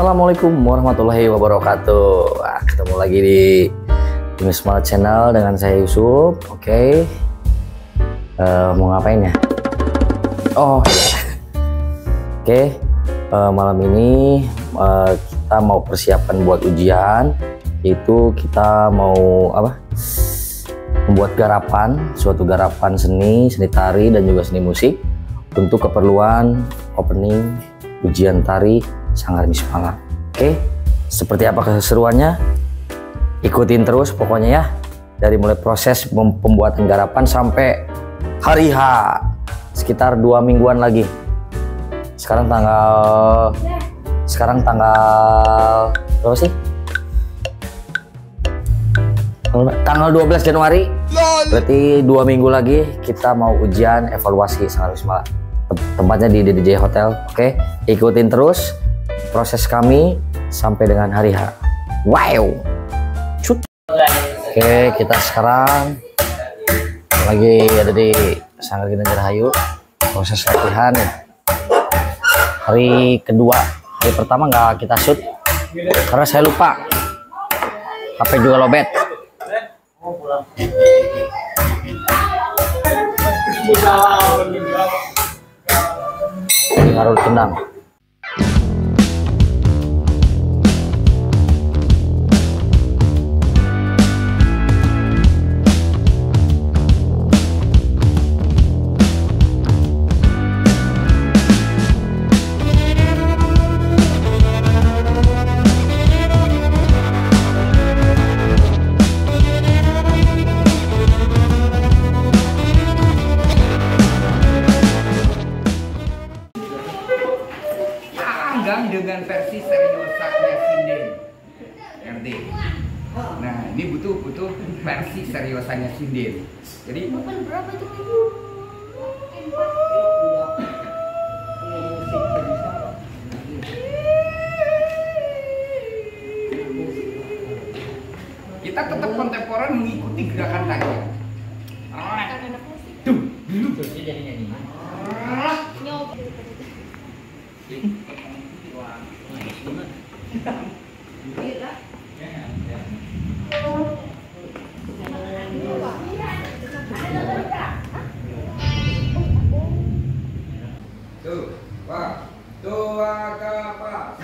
Assalamualaikum warahmatullahi wabarakatuh. Ketemu lagi di Smart Channel dengan saya Yusuf. Oke. Mau ngapain ya? Oh ya. Oke. Malam ini kita mau persiapan buat ujian. Yaitu kita mau membuat garapan, suatu garapan seni tari dan juga seni musik untuk keperluan opening ujian tari Sanggar Mismala. Oke, seperti apa keseruannya? Ikutin terus pokoknya ya, dari mulai proses pembuatan garapan sampai hari H, sekitar 2 mingguan lagi. Sekarang tanggal berapa sih? Tanggal 12 Januari. Berarti 2 minggu lagi kita mau ujian evaluasi Sanggar Mismala. Tempatnya di DDJ Hotel. Oke, ikutin terus proses kami sampai dengan hari H. Wow. Cut. Oke, kita sekarang lagi ada di Sanggar Ginanjar Hayu. Proses latihan hari kedua. Hari pertama nggak kita shoot karena saya lupa. HP juga lobet. Ini ngaruh tendang. Dengan versi seriusnya sinden RD. Nah, ini butuh versi seriusnya sinden. Jadi berapa tuh? Kita tetap kontemporer mengikuti gerakan tadi. Tuh, dulu jadinya ini. Tua kapas.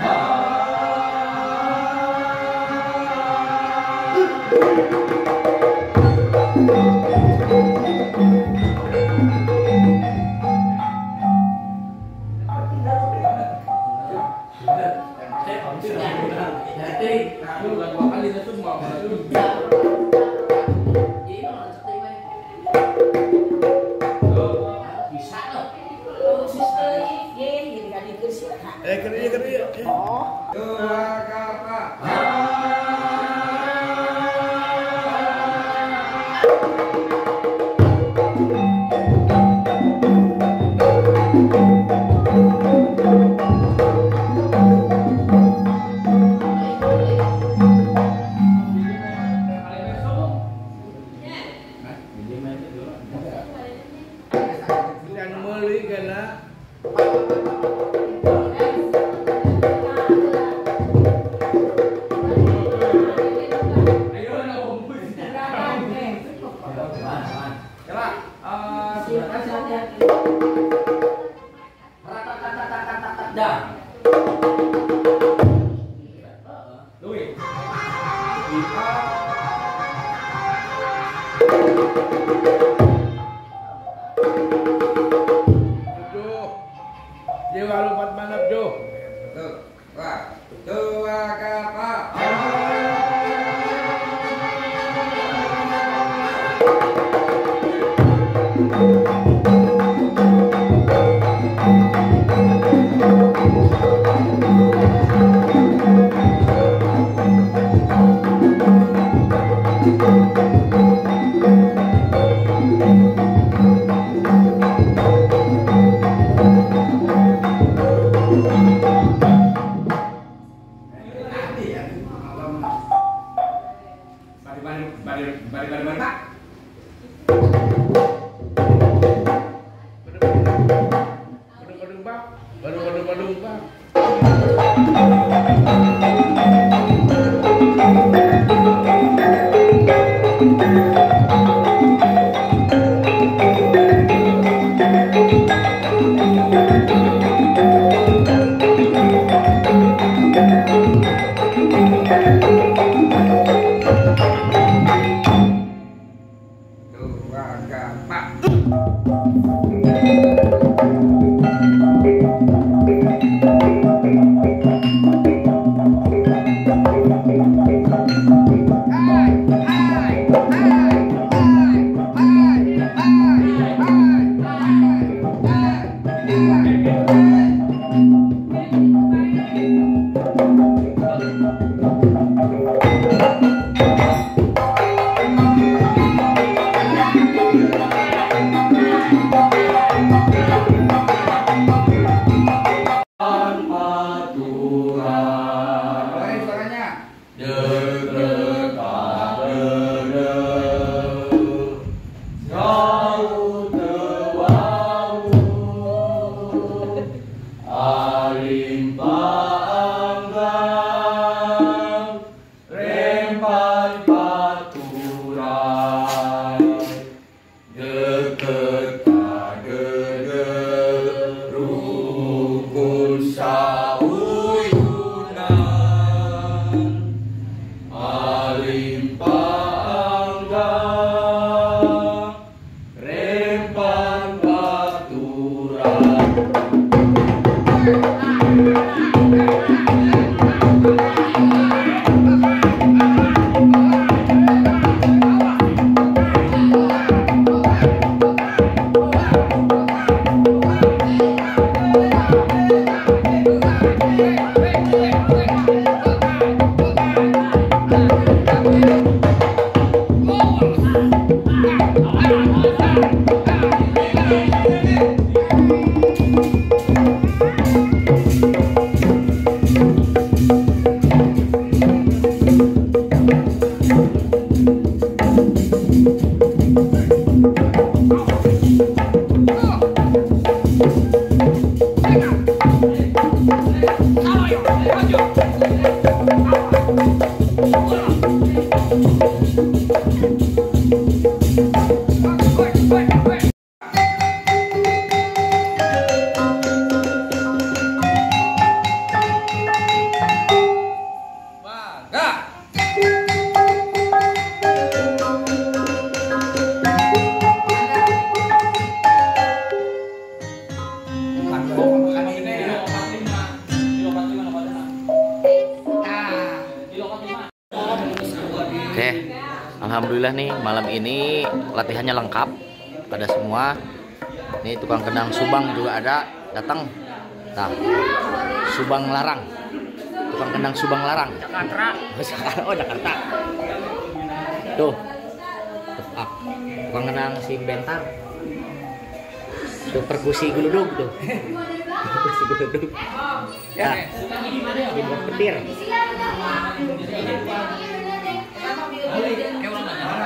Dewa lompat manap Jo. Betul. Wah, tua kapal. Badung, Pak. Oke, alhamdulillah nih malam ini latihannya lengkap, ada semua. Nih tukang kendang Subang juga ada datang. Nah, Subang Larang, tukang kendang Subang Larang. Jakarta. Oh Jakarta. Tuh, tukang kendang si Bentar. Tuh perkusi geludug tuh. Perkusi geludug. Ya, dibuat petir.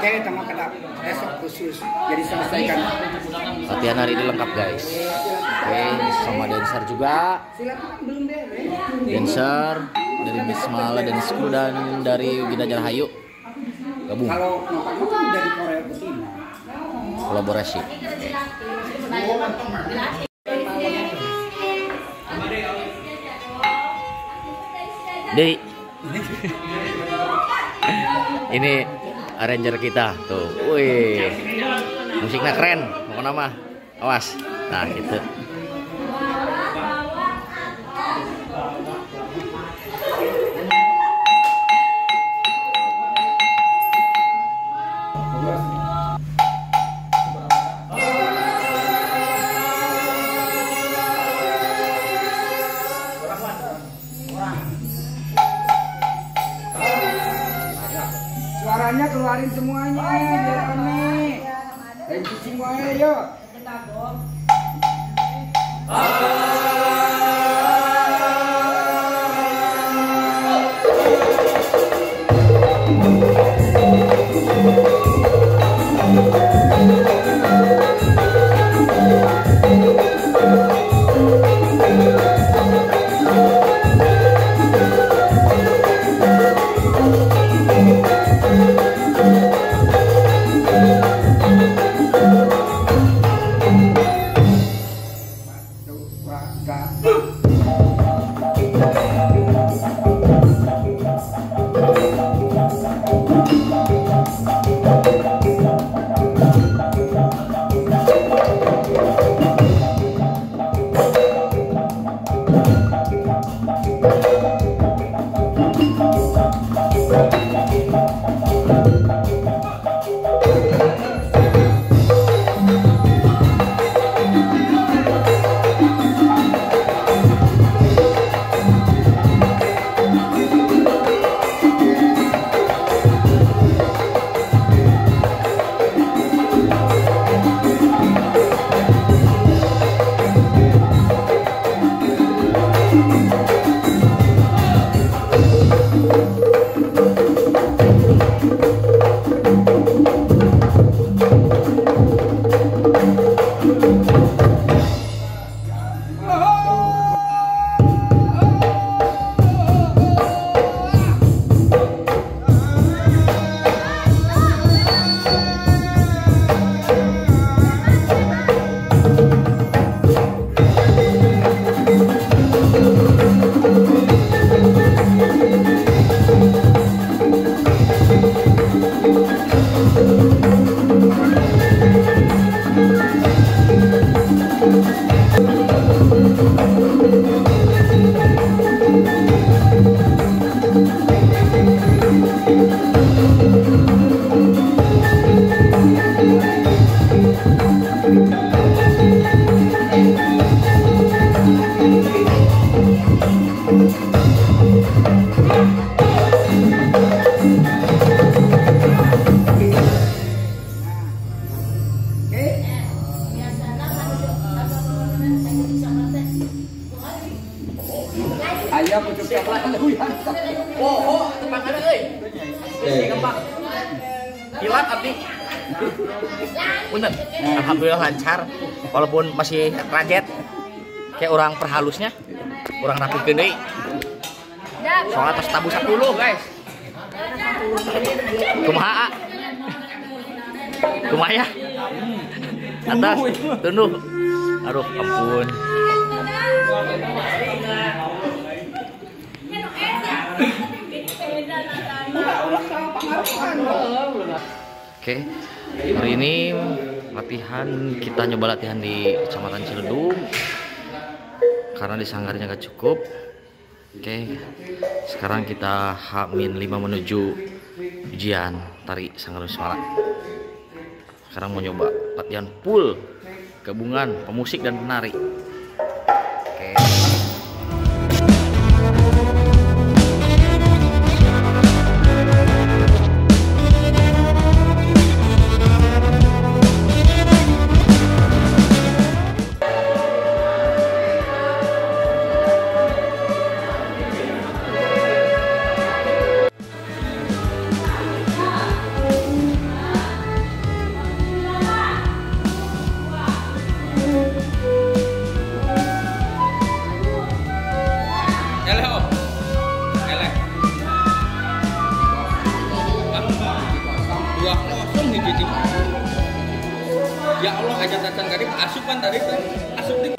Oke, tengah kedap esok khusus jadi selesaikan. Latihan hari ini lengkap guys. Oke, sama dancer juga. Dancer dari Bismala dan School dan dari Bidajara Hayu gabung. Kalau nopak dari Korea Putih. Kolaborasi. Dei. Ini arranger kita tuh, wih, musiknya keren, mau nama, awas, nah gitu. Suaranya keluarin semuanya biar rame. Ayo semuanya yuk. Ayo pucuk coklat lu ya. Oh, tebak ada euy. Gampang. Kilat abdi. Punten. Alhamdulillah lancar walaupun masih raget. Kayak orang perhalusnya. Orang rapikeun deui. Soalnya tos tabu 10, guys. Kumaha? Kumaha ya? Atas tunduh. Aduh, ampun. Oke, hari ini latihan, kita nyoba latihan di Kecamatan Ciledug karena di Sanggarnya gak cukup. Oke, sekarang kita H-5 menuju ujian tari Sanggar Wismala. Sekarang mau nyoba latihan full gabungan pemusik dan penari. Oke. Ya Allah, aja datang tadi asup kan tadi kan asup di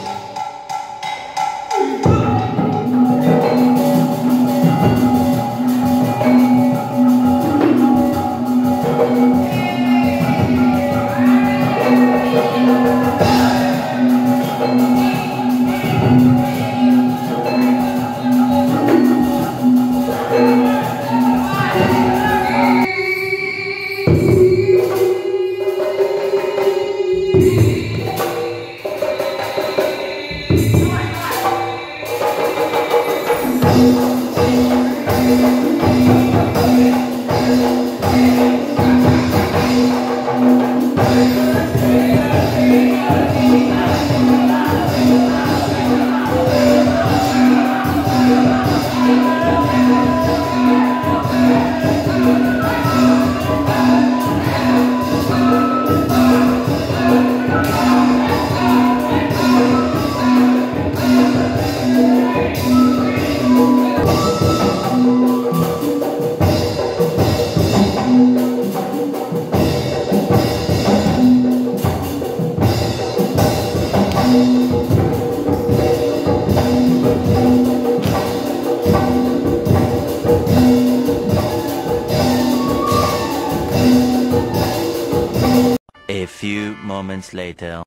A few moments later.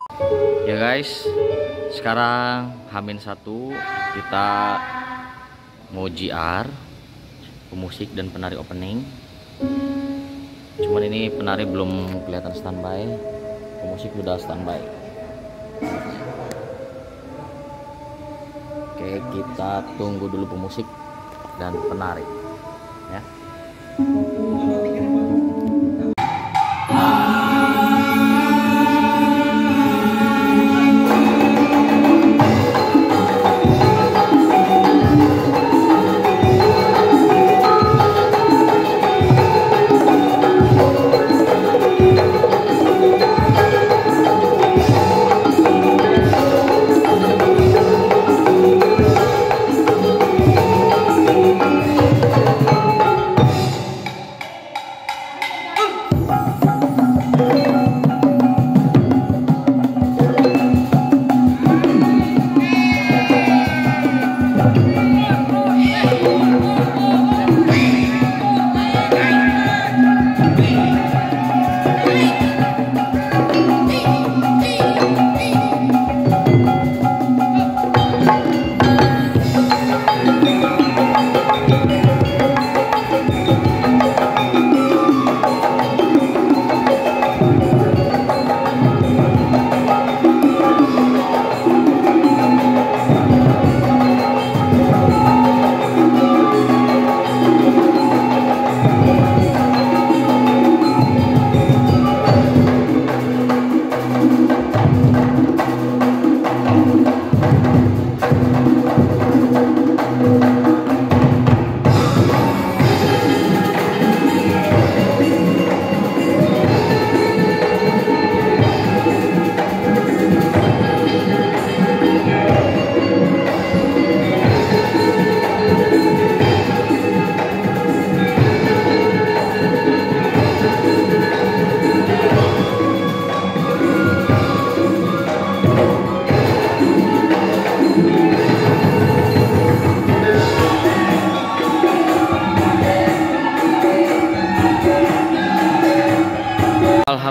Ya guys, sekarang H-1 kita mau JR pemusik dan penari opening. Cuman ini penari belum kelihatan standby, pemusik udah standby. Oke, kita tunggu dulu pemusik dan penari ya.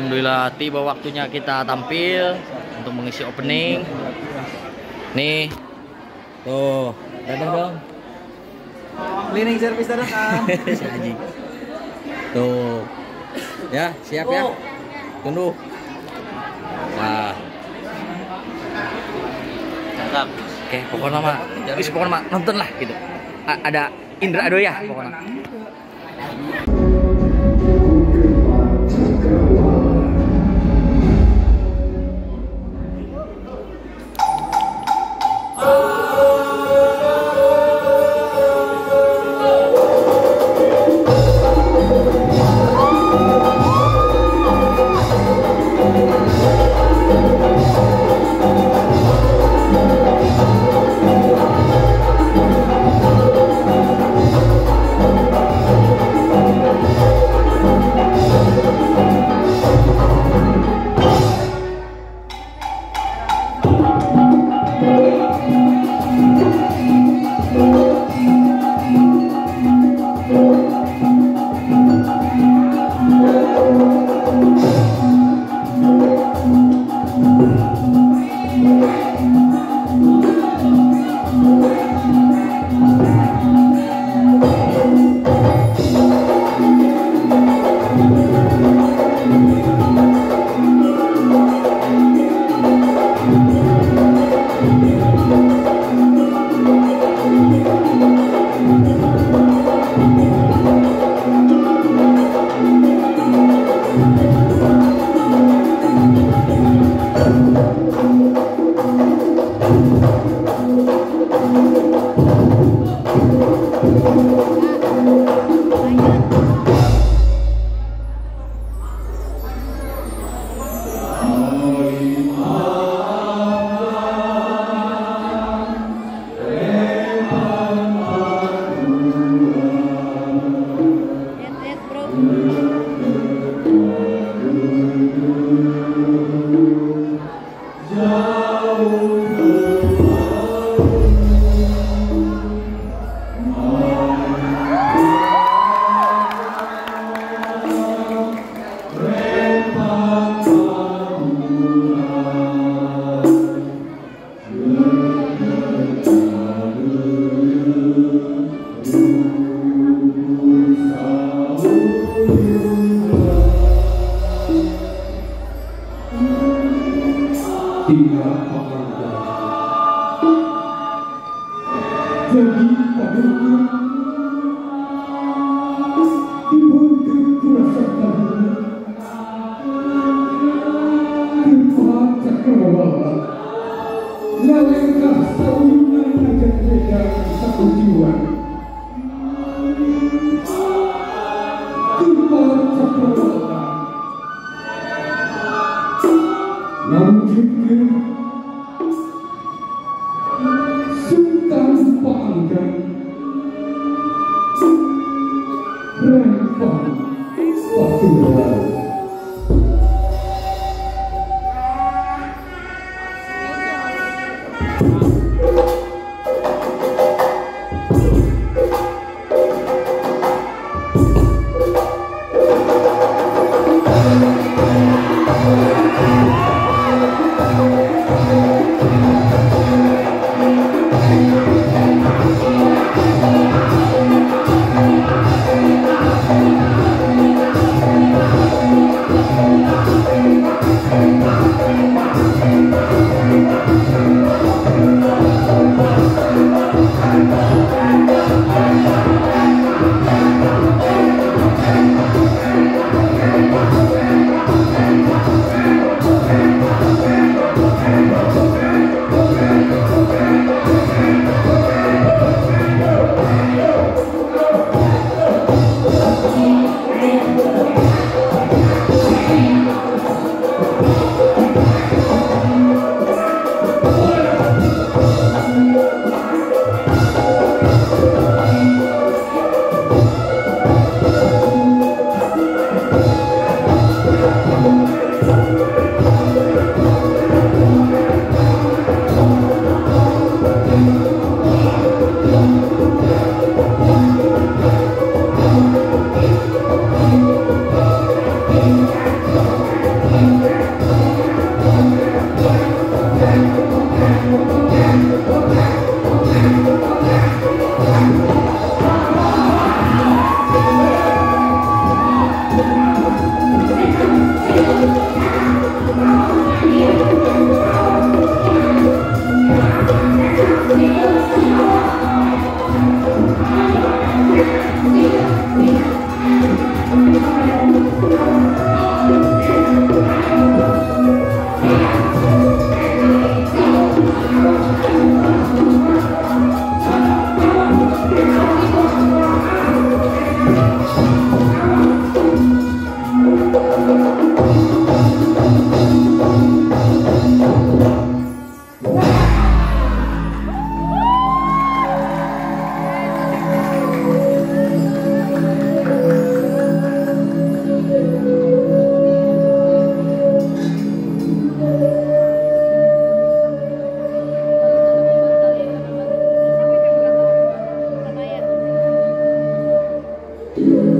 Alhamdulillah tiba waktunya kita tampil untuk mengisi opening. Nih, tuh, dadah dong. Cleaning service dadakan. Si anjing. Tuh, ya siap ya. Tunduk. Nah, Cakep. oke, pokoknya mah nonton lah gitu. Ada Indra Ado ya pokoknya. Jadi pada diberi kekuasaan Tuhan Cakrawala Nalengkah saunya ajak beda satu jiwa Tuhan Cakrawala namun juga Sultan Panggang Rempang Pasuruan Thank you.